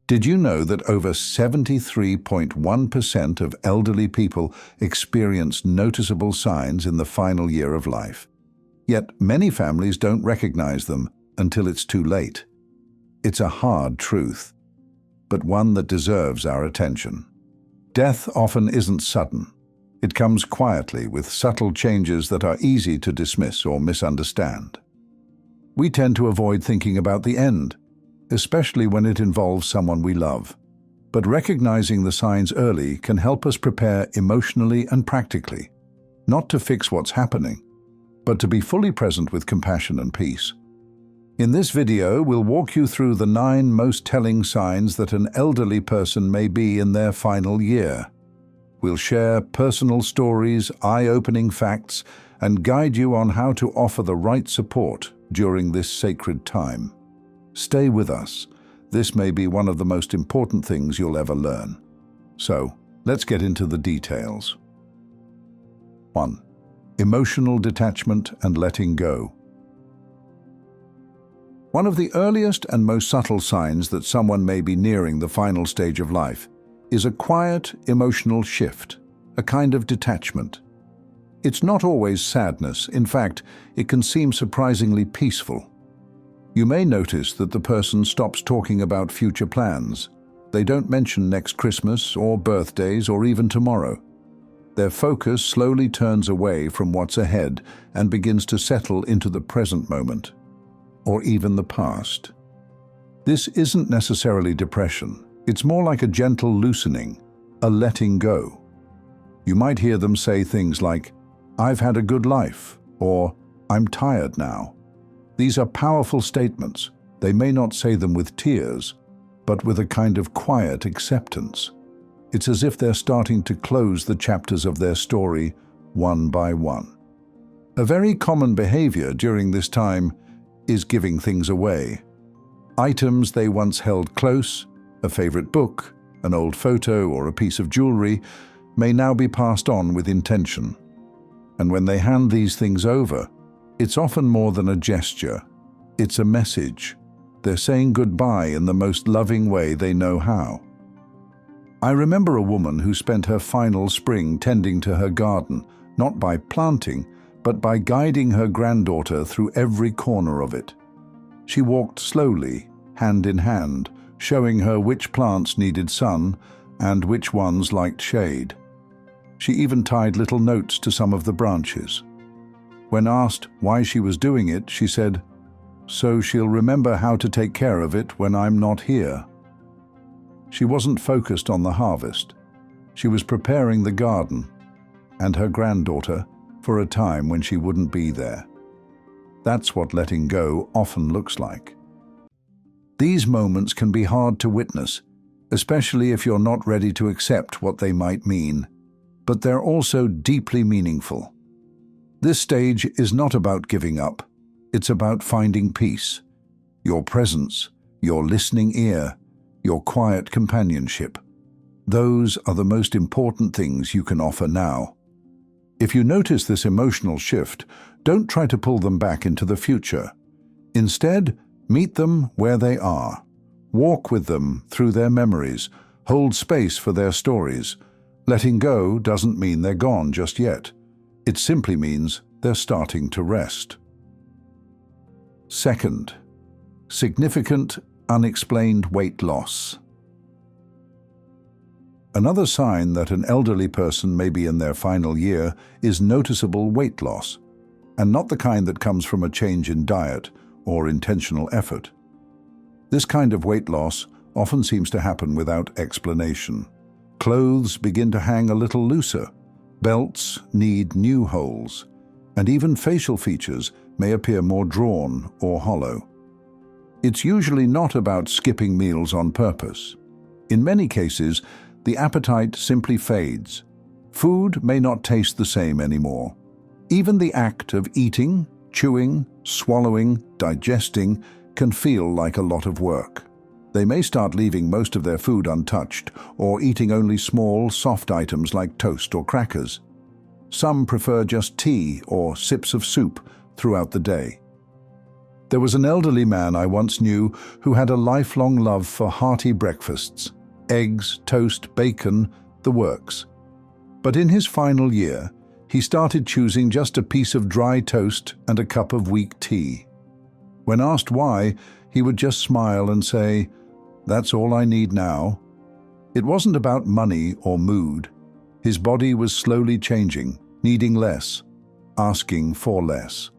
Did you know that over 73.1% of elderly people experience noticeable signs in the final year of life? Yet many families don't recognize them until it's too late. It's a hard truth, but one that deserves our attention. Death often isn't sudden. It comes quietly with subtle changes that are easy to dismiss or misunderstand. We tend to avoid thinking about the end, especially when it involves someone we love. But recognizing the signs early can help us prepare emotionally and practically, not to fix what's happening, but to be fully present with compassion and peace. In this video, we'll walk you through the 9 most telling signs that an elderly person may be in their final year. We'll share personal stories, eye-opening facts, and guide you on how to offer the right support during this sacred time. Stay with us. This may be one of the most important things you'll ever learn. So, let's get into the details. 1. Emotional detachment and letting go. One of the earliest and most subtle signs that someone may be nearing the final stage of life is a quiet, emotional shift, a kind of detachment. It's not always sadness. In fact, it can seem surprisingly peaceful. You may notice that the person stops talking about future plans. They don't mention next Christmas or birthdays or even tomorrow. Their focus slowly turns away from what's ahead and begins to settle into the present moment, or even the past. This isn't necessarily depression. It's more like a gentle loosening, a letting go. You might hear them say things like, "I've had a good life," or "I'm tired now." These are powerful statements. They may not say them with tears, but with a kind of quiet acceptance. It's as if they're starting to close the chapters of their story one by one. A very common behavior during this time is giving things away. Items they once held close, a favorite book, an old photo, or a piece of jewelry, may now be passed on with intention. And when they hand these things over, it's often more than a gesture. It's a message. They're saying goodbye in the most loving way they know how. I remember a woman who spent her final spring tending to her garden, not by planting, but by guiding her granddaughter through every corner of it. She walked slowly, hand in hand, showing her which plants needed sun and which ones liked shade. She even tied little notes to some of the branches. When asked why she was doing it, she said, "So she'll remember how to take care of it when I'm not here." She wasn't focused on the harvest. She was preparing the garden and her granddaughter for a time when she wouldn't be there. That's what letting go often looks like. These moments can be hard to witness, especially if you're not ready to accept what they might mean, but they're also deeply meaningful. This stage is not about giving up. It's about finding peace, your presence, your listening ear, your quiet companionship. Those are the most important things you can offer now. If you notice this emotional shift, don't try to pull them back into the future. Instead, meet them where they are. Walk with them through their memories. Hold space for their stories. Letting go doesn't mean they're gone just yet. It simply means they're starting to rest. 2. Significant, unexplained weight loss. Another sign that an elderly person may be in their final year is noticeable weight loss, and not the kind that comes from a change in diet or intentional effort. This kind of weight loss often seems to happen without explanation. Clothes begin to hang a little looser, belts need new holes, and even facial features may appear more drawn or hollow. It's usually not about skipping meals on purpose. In many cases, the appetite simply fades. Food may not taste the same anymore. Even the act of eating, chewing, swallowing, digesting can feel like a lot of work. They may start leaving most of their food untouched or eating only small, soft items like toast or crackers. Some prefer just tea or sips of soup throughout the day. There was an elderly man I once knew who had a lifelong love for hearty breakfasts, eggs, toast, bacon, the works. But in his final year, he started choosing just a piece of dry toast and a cup of weak tea. When asked why, he would just smile and say, "That's all I need now." It wasn't about money or mood. His body was slowly changing, needing less, asking for less.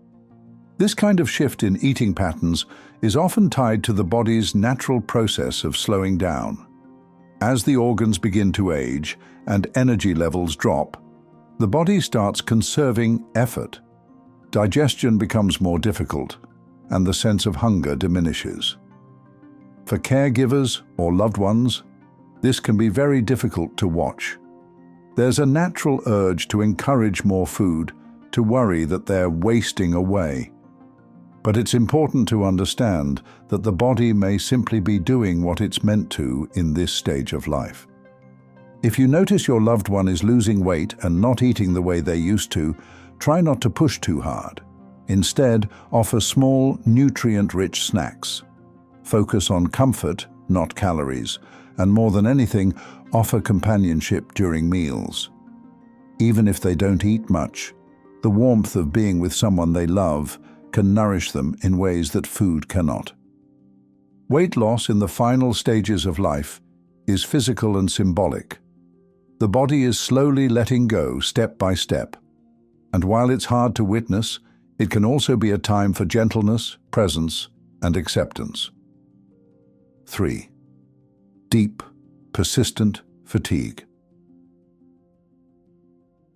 This kind of shift in eating patterns is often tied to the body's natural process of slowing down. As the organs begin to age and energy levels drop, the body starts conserving effort. Digestion becomes more difficult, and the sense of hunger diminishes. For caregivers or loved ones, this can be very difficult to watch. There's a natural urge to encourage more food, to worry that they're wasting away. But it's important to understand that the body may simply be doing what it's meant to in this stage of life. If you notice your loved one is losing weight and not eating the way they used to, try not to push too hard. Instead, offer small, nutrient-rich snacks. Focus on comfort, not calories, and more than anything, offer companionship during meals. Even if they don't eat much, the warmth of being with someone they love can nourish them in ways that food cannot. Weight loss in the final stages of life is physical and symbolic. The body is slowly letting go step by step, and while it's hard to witness, it can also be a time for gentleness, presence, and acceptance. 3. Deep, persistent fatigue.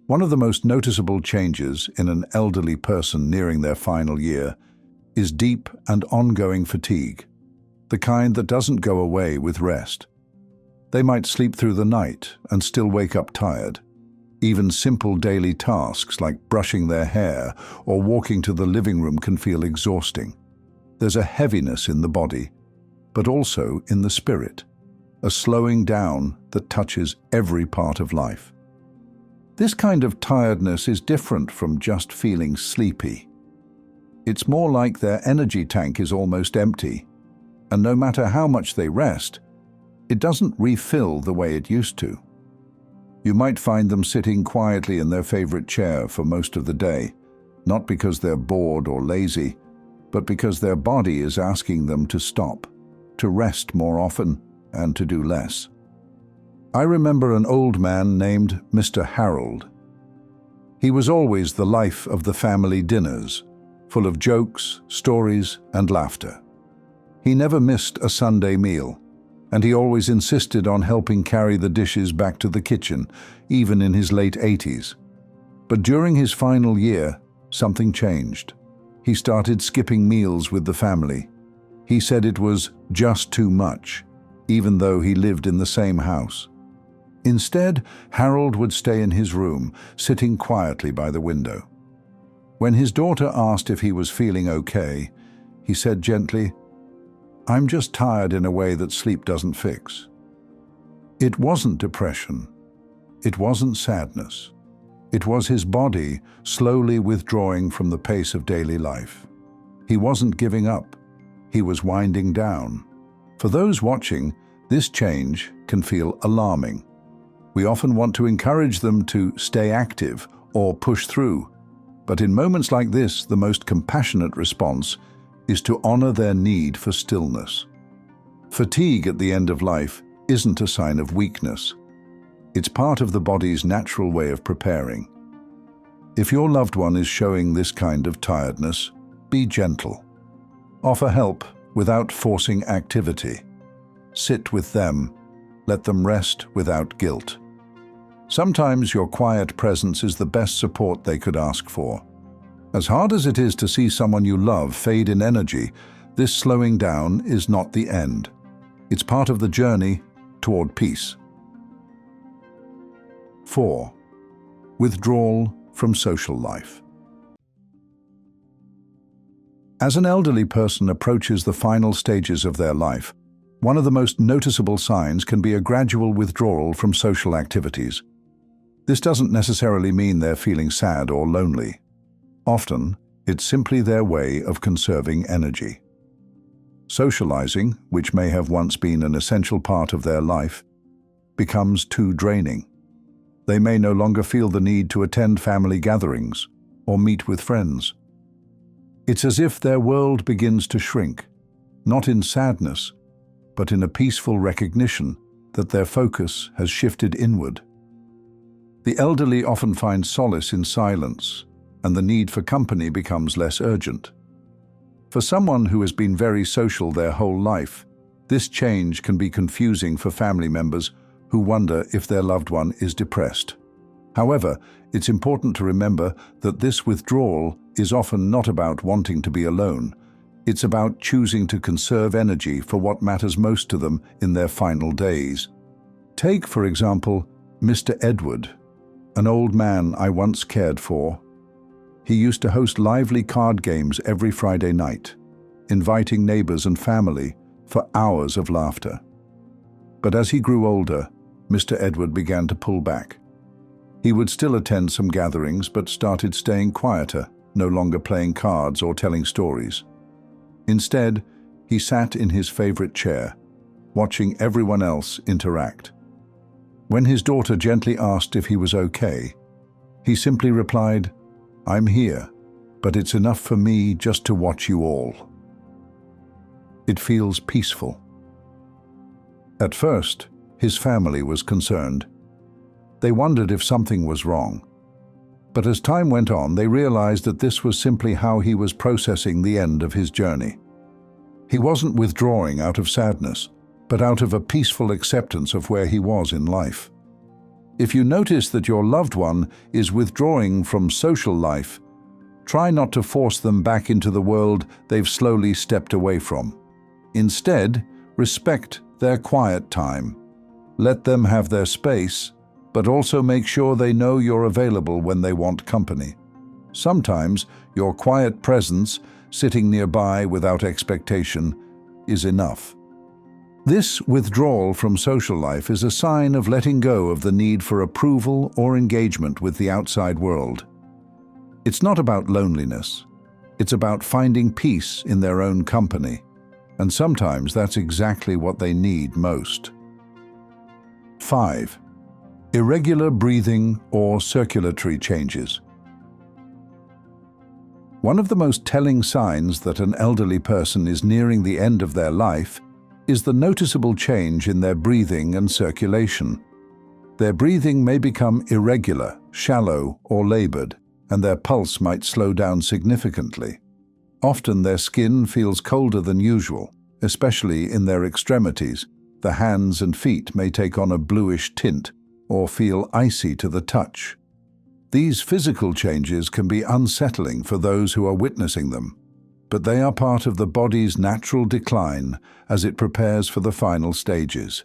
One of the most noticeable changes in an elderly person nearing their final year is deep and ongoing fatigue, the kind that doesn't go away with rest. They might sleep through the night and still wake up tired. Even simple daily tasks like brushing their hair or walking to the living room can feel exhausting. There's a heaviness in the body, but also in the spirit, a slowing down that touches every part of life. This kind of tiredness is different from just feeling sleepy. It's more like their energy tank is almost empty, and no matter how much they rest, it doesn't refill the way it used to. You might find them sitting quietly in their favorite chair for most of the day, not because they're bored or lazy, but because their body is asking them to stop, to rest more often, and to do less. I remember an old man named Mr. Harold. He was always the life of the family dinners, full of jokes, stories, and laughter. He never missed a Sunday meal, and he always insisted on helping carry the dishes back to the kitchen, even in his late 80s. But during his final year, something changed. He started skipping meals with the family. He said it was just too much, even though he lived in the same house. Instead, Harold would stay in his room, sitting quietly by the window. When his daughter asked if he was feeling okay, he said gently, "I'm just tired in a way that sleep doesn't fix." It wasn't depression. It wasn't sadness. It was his body slowly withdrawing from the pace of daily life. He wasn't giving up. He was winding down. For those watching, this change can feel alarming. We often want to encourage them to stay active or push through, but in moments like this, the most compassionate response is to honor their need for stillness. Fatigue at the end of life isn't a sign of weakness. It's part of the body's natural way of preparing. If your loved one is showing this kind of tiredness, be gentle. Offer help without forcing activity. Sit with them. Let them rest without guilt. Sometimes your quiet presence is the best support they could ask for. As hard as it is to see someone you love fade in energy, this slowing down is not the end. It's part of the journey toward peace. 4. Withdrawal from social life. As an elderly person approaches the final stages of their life, one of the most noticeable signs can be a gradual withdrawal from social activities. This doesn't necessarily mean they're feeling sad or lonely. Often, It's simply their way of conserving energy. Socializing, which may have once been an essential part of their life, becomes too draining. They may no longer feel the need to attend family gatherings or meet with friends. It's as if their world begins to shrink, not in sadness, but in a peaceful recognition that their focus has shifted inward. The elderly often find solace in silence, and the need for company becomes less urgent. For someone who has been very social their whole life, this change can be confusing for family members who wonder if their loved one is depressed. However, it's important to remember that this withdrawal is often not about wanting to be alone. It's about choosing to conserve energy for what matters most to them in their final days. Take, for example, Mr. Edward, an old man I once cared for. He used to host lively card games every Friday night, inviting neighbors and family for hours of laughter. But as he grew older, Mr. Edward began to pull back. He would still attend some gatherings, but started staying quieter, no longer playing cards or telling stories. Instead, he sat in his favorite chair, watching everyone else interact. When his daughter gently asked if he was okay, he simply replied, "I'm here, but it's enough for me just to watch you all." It feels peaceful. At first, his family was concerned. They wondered if something was wrong. But as time went on, they realized that this was simply how he was processing the end of his journey. He wasn't withdrawing out of sadness, but out of a peaceful acceptance of where he was in life. If you notice that your loved one is withdrawing from social life, try not to force them back into the world they've slowly stepped away from. Instead, respect their quiet time. Let them have their space, but also make sure they know you're available when they want company. Sometimes your quiet presence, sitting nearby without expectation, is enough. This withdrawal from social life is a sign of letting go of the need for approval or engagement with the outside world. It's not about loneliness. It's about finding peace in their own company. And sometimes that's exactly what they need most. 5. Irregular breathing or circulatory changes. One of the most telling signs that an elderly person is nearing the end of their life is the noticeable change in their breathing and circulation. Their breathing may become irregular, shallow, or labored, and their pulse might slow down significantly. Often their skin feels colder than usual, especially in their extremities. The hands and feet may take on a bluish tint or feel icy to the touch. These physical changes can be unsettling for those who are witnessing them, but they are part of the body's natural decline as it prepares for the final stages.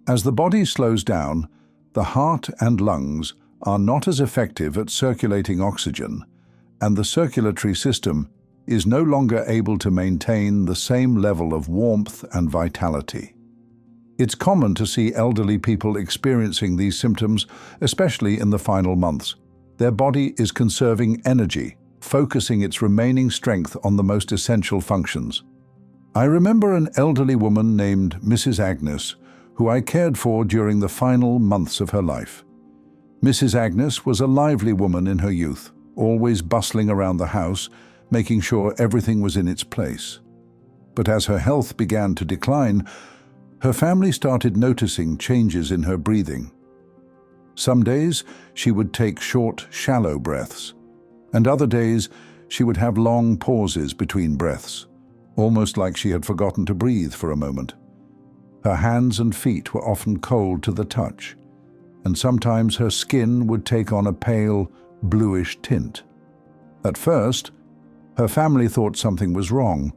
As the body slows down, the heart and lungs are not as effective at circulating oxygen, and the circulatory system is no longer able to maintain the same level of warmth and vitality. It's common to see elderly people experiencing these symptoms, especially in the final months. Their body is conserving energy, focusing its remaining strength on the most essential functions. I remember an elderly woman named Mrs. Agnes, who I cared for during the final months of her life. Mrs. Agnes was a lively woman in her youth, always bustling around the house, making sure everything was in its place. But as her health began to decline, her family started noticing changes in her breathing. Some days she would take short, shallow breaths, and other days she would have long pauses between breaths, almost like she had forgotten to breathe for a moment. Her hands and feet were often cold to the touch, and sometimes her skin would take on a pale, bluish tint. At first, her family thought something was wrong,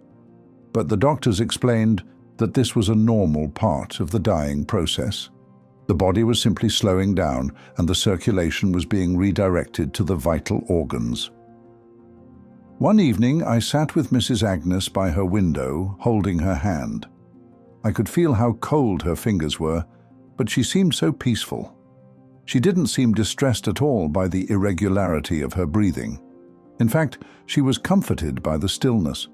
but the doctors explained that this was a normal part of the dying process. The body was simply slowing down, and the circulation was being redirected to the vital organs. One evening, I sat with Mrs. Agnes by her window, holding her hand. I could feel how cold her fingers were, but she seemed so peaceful. She didn't seem distressed at all by the irregularity of her breathing. In fact, she was comforted by the stillness.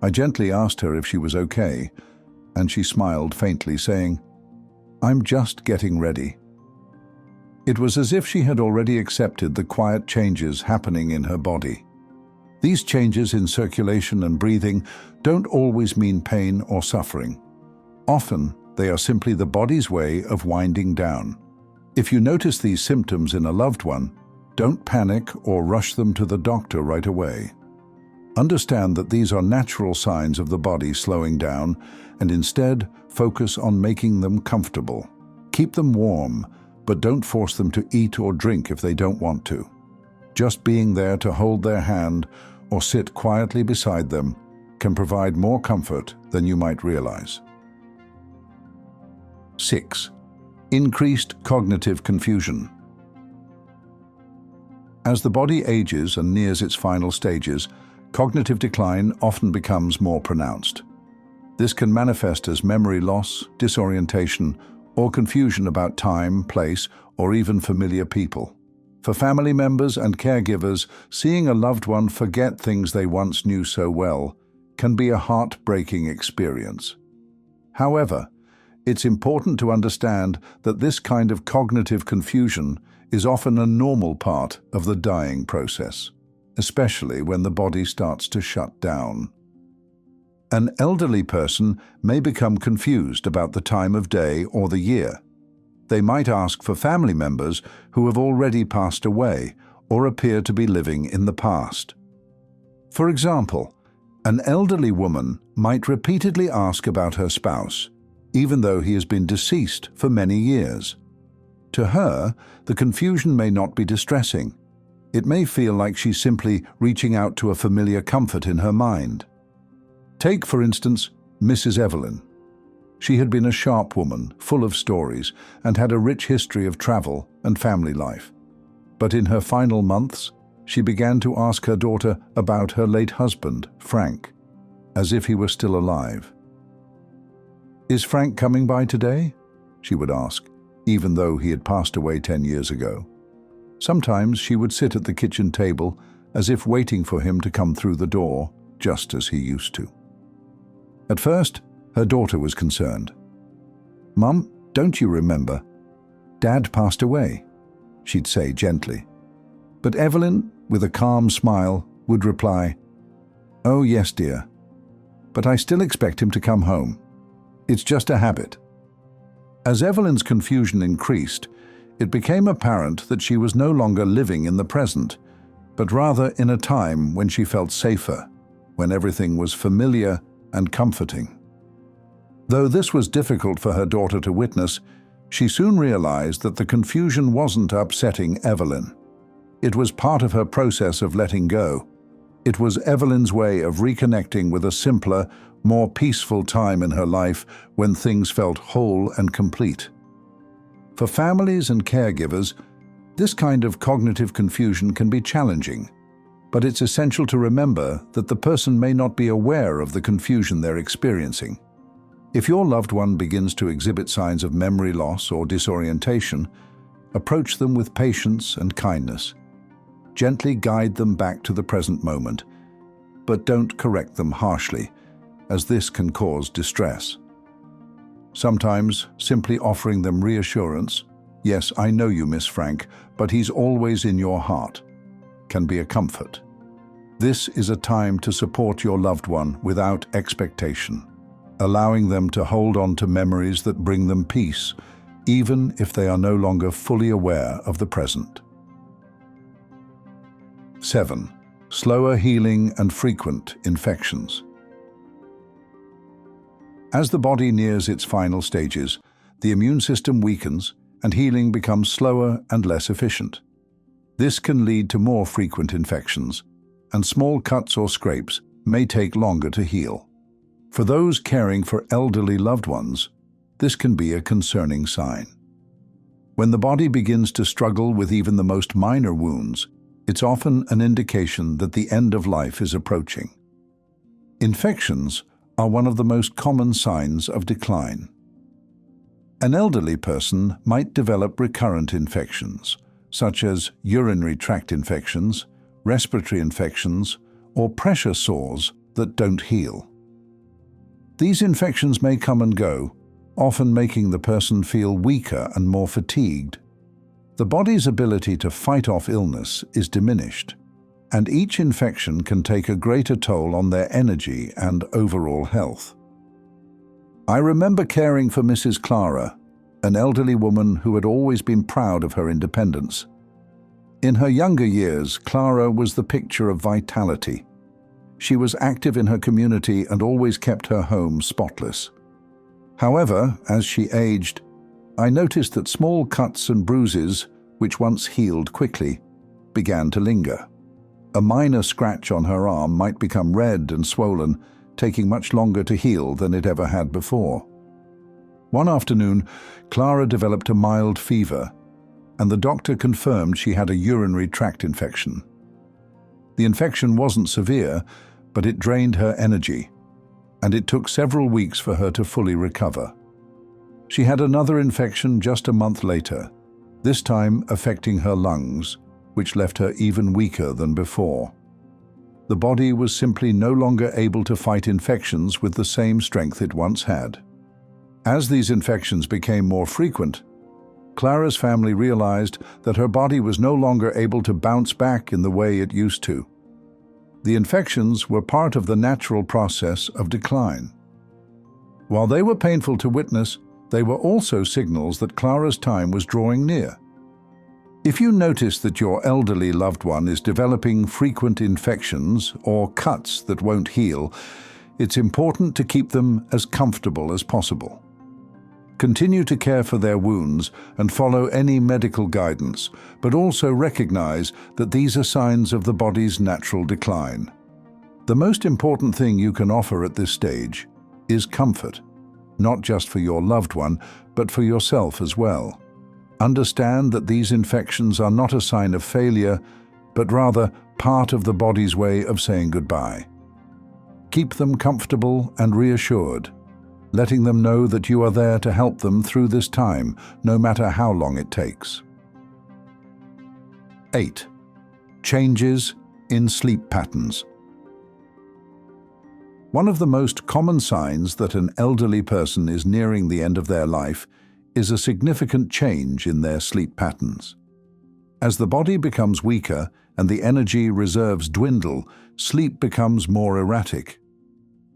I gently asked her if she was okay, and she smiled faintly, saying, "I'm just getting ready." It was as if she had already accepted the quiet changes happening in her body. These changes in circulation and breathing don't always mean pain or suffering. Often, they are simply the body's way of winding down. If you notice these symptoms in a loved one, don't panic or rush them to the doctor right away. Understand that these are natural signs of the body slowing down, and instead focus on making them comfortable. Keep them warm, but don't force them to eat or drink if they don't want to. Just being there to hold their hand or sit quietly beside them can provide more comfort than you might realize. 6. Increased cognitive confusion. As the body ages and nears its final stages, cognitive decline often becomes more pronounced. This can manifest as memory loss, disorientation, or confusion about time, place, or even familiar people. For family members and caregivers, seeing a loved one forget things they once knew so well can be a heartbreaking experience. However, it's important to understand that this kind of cognitive confusion is often a normal part of the dying process, especially when the body starts to shut down. An elderly person may become confused about the time of day or the year. They might ask for family members who have already passed away or appear to be living in the past. For example, an elderly woman might repeatedly ask about her spouse, even though he has been deceased for many years. To her, the confusion may not be distressing. It may feel like she's simply reaching out to a familiar comfort in her mind. Take, for instance, Mrs. Evelyn. She had been a sharp woman, full of stories, and had a rich history of travel and family life. But in her final months, she began to ask her daughter about her late husband, Frank, as if he were still alive. "Is Frank coming by today?" she would ask, even though he had passed away 10 years ago. Sometimes she would sit at the kitchen table as if waiting for him to come through the door, just as he used to. At first, her daughter was concerned. "Mum, don't you remember? Dad passed away," she'd say gently. But Evelyn, with a calm smile, would reply, "Oh yes, dear, but I still expect him to come home. It's just a habit." As Evelyn's confusion increased, it became apparent that she was no longer living in the present, but rather in a time when she felt safer, when everything was familiar and comforting. Though this was difficult for her daughter to witness, she soon realized that the confusion wasn't upsetting Evelyn. It was part of her process of letting go. It was Evelyn's way of reconnecting with a simpler, more peaceful time in her life when things felt whole and complete. For families and caregivers, this kind of cognitive confusion can be challenging, but it's essential to remember that the person may not be aware of the confusion they're experiencing. If your loved one begins to exhibit signs of memory loss or disorientation, approach them with patience and kindness. Gently guide them back to the present moment, but don't correct them harshly, as this can cause distress. Sometimes, simply offering them reassurance, "Yes, I know you miss Frank, but he's always in your heart," can be a comfort. This is a time to support your loved one without expectation, allowing them to hold on to memories that bring them peace, even if they are no longer fully aware of the present. 7. Slower healing and frequent infections. As the body nears its final stages, the immune system weakens and healing becomes slower and less efficient. This can lead to more frequent infections, and small cuts or scrapes may take longer to heal. For those caring for elderly loved ones, this can be a concerning sign. When the body begins to struggle with even the most minor wounds, it's often an indication that the end of life is approaching. Infections are one of the most common signs of decline. An elderly person might develop recurrent infections, such as urinary tract infections, respiratory infections, or pressure sores that don't heal. These infections may come and go, often making the person feel weaker and more fatigued. The body's ability to fight off illness is diminished, and each infection can take a greater toll on their energy and overall health. I remember caring for Mrs. Clara, an elderly woman who had always been proud of her independence. In her younger years, Clara was the picture of vitality. She was active in her community and always kept her home spotless. However, as she aged, I noticed that small cuts and bruises, which once healed quickly, began to linger. A minor scratch on her arm might become red and swollen, taking much longer to heal than it ever had before. One afternoon, Clara developed a mild fever, and the doctor confirmed she had a urinary tract infection. The infection wasn't severe, but it drained her energy, and it took several weeks for her to fully recover. She had another infection just a month later, this time affecting her lungs, which left her even weaker than before. The body was simply no longer able to fight infections with the same strength it once had. As these infections became more frequent, Clara's family realized that her body was no longer able to bounce back in the way it used to. The infections were part of the natural process of decline. While they were painful to witness, they were also signals that Clara's time was drawing near. If you notice that your elderly loved one is developing frequent infections or cuts that won't heal, it's important to keep them as comfortable as possible. Continue to care for their wounds and follow any medical guidance, but also recognize that these are signs of the body's natural decline. The most important thing you can offer at this stage is comfort, not just for your loved one, but for yourself as well. Understand that these infections are not a sign of failure, but rather part of the body's way of saying goodbye. Keep them comfortable and reassured, letting them know that you are there to help them through this time, no matter how long it takes. 8. Changes in sleep patterns. One of the most common signs that an elderly person is nearing the end of their life is a significant change in their sleep patterns. As the body becomes weaker and the energy reserves dwindle, sleep becomes more erratic.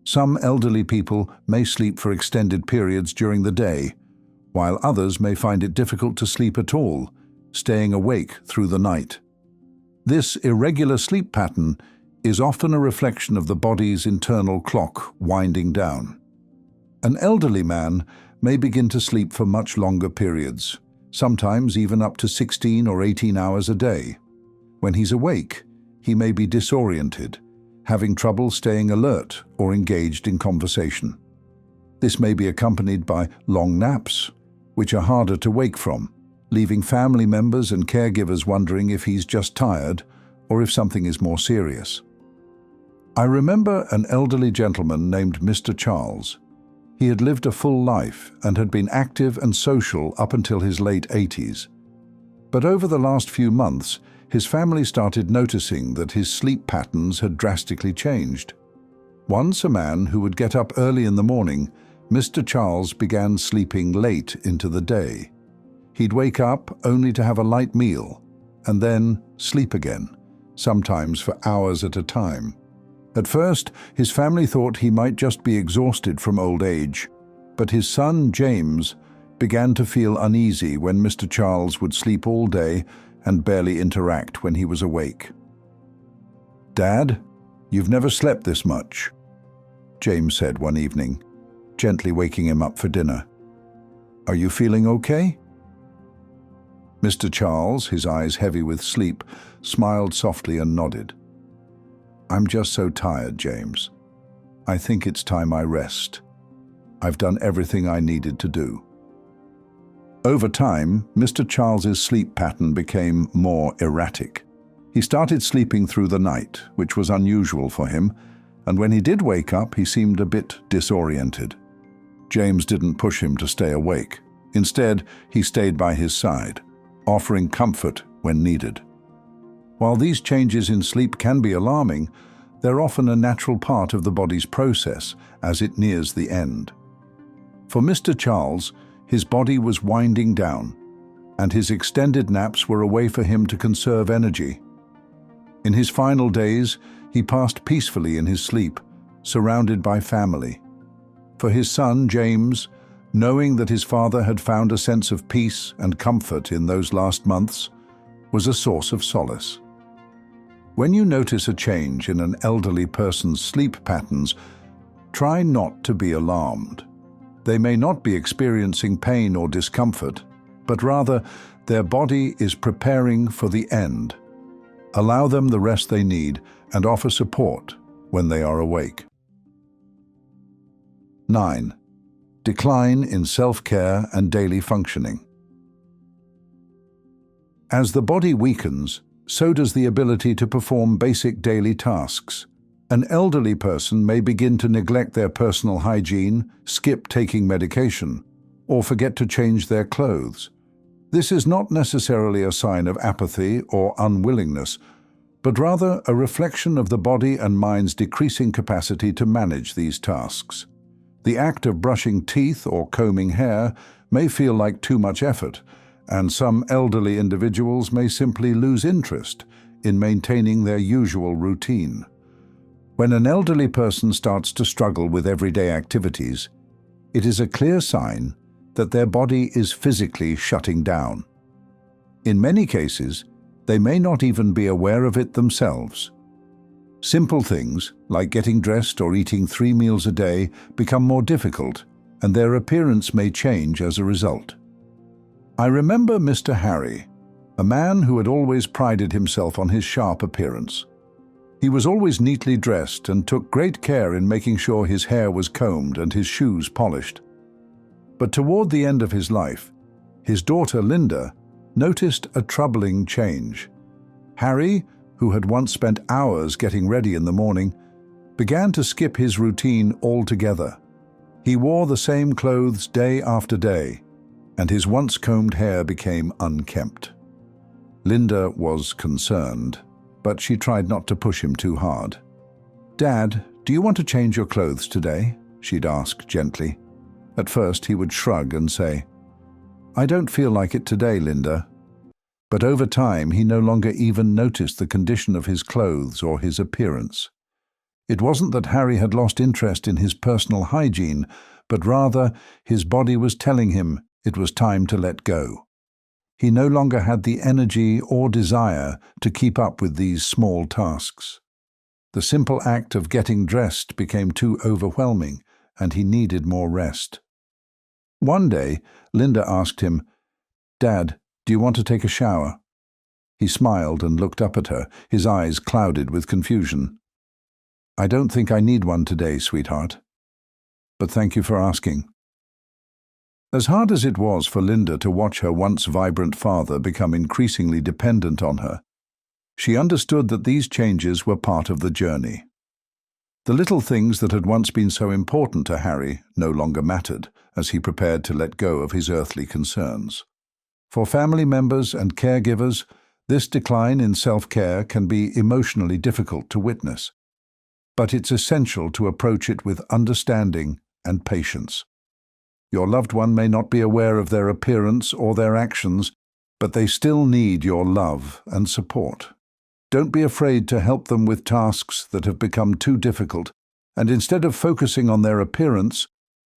Some elderly people may sleep for extended periods during the day, while others may find it difficult to sleep at all, staying awake through the night. This irregular sleep pattern is often a reflection of the body's internal clock winding down. An elderly man may begin to sleep for much longer periods, sometimes even up to 16 or 18 hours a day. When he's awake, he may be disoriented, having trouble staying alert or engaged in conversation. This may be accompanied by long naps, which are harder to wake from, leaving family members and caregivers wondering if he's just tired or if something is more serious. I remember an elderly gentleman named Mr. Charles. He had lived a full life and had been active and social up until his late 80s. But over the last few months, his family started noticing that his sleep patterns had drastically changed. Once a man who would get up early in the morning, Mr. Charles began sleeping late into the day. He'd wake up only to have a light meal and then sleep again, sometimes for hours at a time. At first, his family thought he might just be exhausted from old age, but his son, James, began to feel uneasy when Mr. Charles would sleep all day and barely interact when he was awake. "Dad, you've never slept this much," James said one evening, gently waking him up for dinner. "Are you feeling okay?" Mr. Charles, his eyes heavy with sleep, smiled softly and nodded. "I'm just so tired, James. I think it's time I rest. I've done everything I needed to do." Over time, Mr. Charles's sleep pattern became more erratic. He started sleeping through the night, which was unusual for him, and when he did wake up, he seemed a bit disoriented. James didn't push him to stay awake. Instead, he stayed by his side, offering comfort when needed. While these changes in sleep can be alarming, they're often a natural part of the body's process as it nears the end. For Mr. Charles, his body was winding down, and his extended naps were a way for him to conserve energy. In his final days, he passed peacefully in his sleep, surrounded by family. For his son, James, knowing that his father had found a sense of peace and comfort in those last months was a source of solace. When you notice a change in an elderly person's sleep patterns, try not to be alarmed. They may not be experiencing pain or discomfort, but rather their body is preparing for the end. Allow them the rest they need and offer support when they are awake. 9. Decline in self-care and daily functioning. As the body weakens, so does the ability to perform basic daily tasks. An elderly person may begin to neglect their personal hygiene, skip taking medication, or forget to change their clothes. This is not necessarily a sign of apathy or unwillingness, but rather a reflection of the body and mind's decreasing capacity to manage these tasks. The act of brushing teeth or combing hair may feel like too much effort, and some elderly individuals may simply lose interest in maintaining their usual routine. When an elderly person starts to struggle with everyday activities, it is a clear sign that their body is physically shutting down. In many cases, they may not even be aware of it themselves. Simple things, like getting dressed or eating 3 meals a day, become more difficult, and their appearance may change as a result. I remember Mr. Harry, a man who had always prided himself on his sharp appearance. He was always neatly dressed and took great care in making sure his hair was combed and his shoes polished. But toward the end of his life, his daughter Linda noticed a troubling change. Harry, who had once spent hours getting ready in the morning, began to skip his routine altogether. He wore the same clothes day after day, and his once combed hair became unkempt. Linda was concerned, but she tried not to push him too hard. "Dad, do you want to change your clothes today?" she'd ask gently. At first he would shrug and say, "I don't feel like it today, Linda." But over time he no longer even noticed the condition of his clothes or his appearance. It wasn't that Harry had lost interest in his personal hygiene, but rather his body was telling him it was time to let go. He no longer had the energy or desire to keep up with these small tasks. The simple act of getting dressed became too overwhelming, and he needed more rest. One day, Linda asked him, "Dad, do you want to take a shower?" He smiled and looked up at her, his eyes clouded with confusion. "I don't think I need one today, sweetheart. But thank you for asking." As hard as it was for Linda to watch her once vibrant father become increasingly dependent on her, she understood that these changes were part of the journey. The little things that had once been so important to Harry no longer mattered as he prepared to let go of his earthly concerns. For family members and caregivers, this decline in self-care can be emotionally difficult to witness, but it's essential to approach it with understanding and patience. Your loved one may not be aware of their appearance or their actions, but they still need your love and support. Don't be afraid to help them with tasks that have become too difficult, and instead of focusing on their appearance,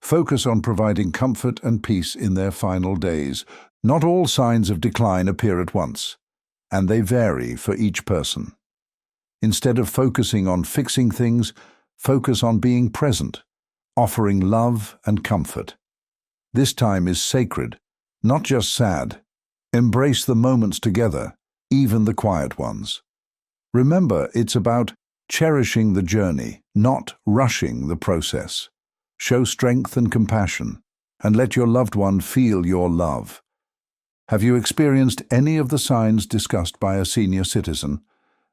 focus on providing comfort and peace in their final days. Not all signs of decline appear at once, and they vary for each person. Instead of focusing on fixing things, focus on being present, offering love and comfort. This time is sacred, not just sad. Embrace the moments together, even the quiet ones. Remember, it's about cherishing the journey, not rushing the process. Show strength and compassion, and let your loved one feel your love. Have you experienced any of the signs discussed by a senior citizen?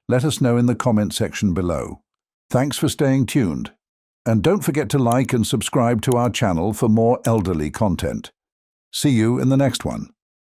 Let us know in the comment section below. Thanks for staying tuned. And don't forget to like and subscribe to our channel for more elderly content. See you in the next one.